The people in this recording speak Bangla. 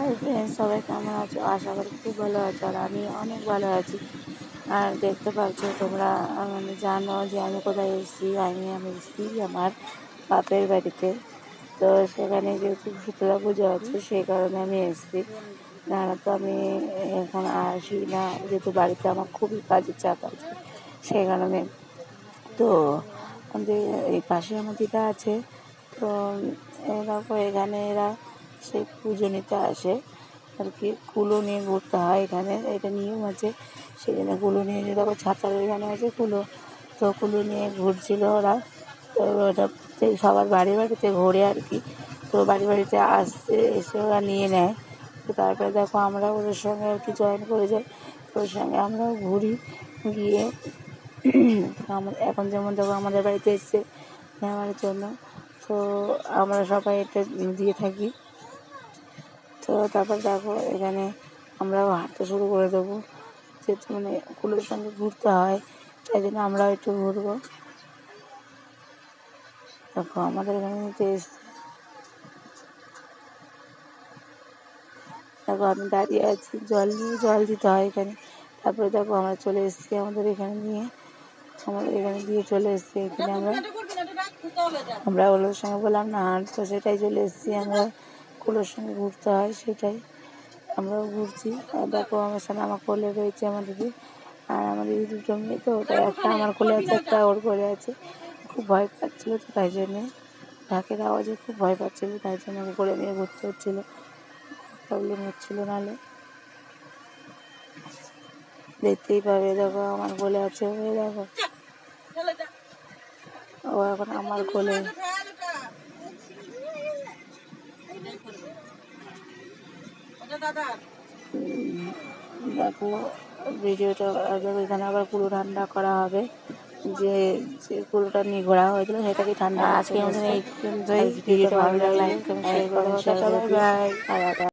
হাই ফ্রেন্ডস, সবাই কেমন আছো? আশা করি খুব ভালো আছো, আর আমি অনেক ভালো আছি। আর দেখতে পাচ্ছ তোমরা, মানে জানো যে আমি কোথায় এসেছি। আমি এসেছি আমার বাপের বাড়িতে। তো সেখানে যেহেতু শীতলা পুজো আছে সেই কারণে আমি এসেছি, নাহলে তো আমি এখন আসি না, যেহেতু বাড়িতে আমার খুবই কাজের চাপ আছে সেই কারণে। তো আমাদের এই পাশে আমার দিদা আছে, তো এখানে এরা সেই পুজো নিতে আসে আর কি। কুলো নিয়ে ঘুরতে হয় এখানে, এটা নিয়ম আছে। সেই জন্য কুলো নিয়ে দেখো ছাতার এখানে আছে কুলো, তো কুলো নিয়ে ঘুরছিল ওরা। তো ওটা সবার বাড়ি বাড়িতে ঘোরে আর কি। তো বাড়ি বাড়িতে আসতে এসে ওরা নিয়ে নেয়। তো তারপরে দেখো আমরা ওদের সঙ্গে আর কি জয়েন করে যাই। তো ওর সঙ্গে আমরাও ঘুরি গিয়ে। এখন যেমন দেখো আমাদের বাড়িতে এসছে নেওয়ার জন্য, তো আমরা সবাই এটা দিয়ে থাকি। তো তারপর দেখো এখানে আমরাও হাঁটতে শুরু করে দেবো, যেহেতু মানে কুলোর সঙ্গে ঘুরতে হয় তাই জন্য আমরাও একটু ঘুরবো। দেখো আমাদের এখানে নিতে এসছে, দেখো আমি দাঁড়িয়ে আছি, জল দিতে হয় এখানে। তারপরে দেখো আমরা চলে এসেছি আমাদের এখানে দিয়ে চলে এসেছি এখানে। আমরা ওগুলোর সঙ্গে বললাম না হাঁটবো, সেটাই চলে এসেছি আমরা। কুলোর সঙ্গে ঘুরতে হয় সেটাই আমরাও ঘুরছি। আর দেখো আমার সঙ্গে আমার কোলে রয়েছে আমার দিদি, আর আমার দিদি দুটো মেয়ে, তো ওটা একটা আমার কোলে আছে একটা ওর কোলে আছে। খুব ভয় পাচ্ছিলো, তো তাই জন্যে ঢাকের আওয়াজে খুব ভয় পাচ্ছিলো, তাই জন্য ওকে কোলে নিয়ে ঘুরতে হচ্ছিলো, প্রবলেম হচ্ছিলো। নাহলে দেখতেই পাবে, দেখো আমার কোলে আছে, ওই দেখো ও এখন আমার কোলে। দেখো ভিডিওটা, দেখো এখানে আবার কুলো ঠান্ডা করা হবে, যে যে কুলোটা নিয়ে ঘোরা হয়েছিল সেটাকে ঠান্ডা। আজকে আমাদের এই ভিডিওটা ভালো লাগলে লাইক কমেন্ট শেয়ার করে দিও।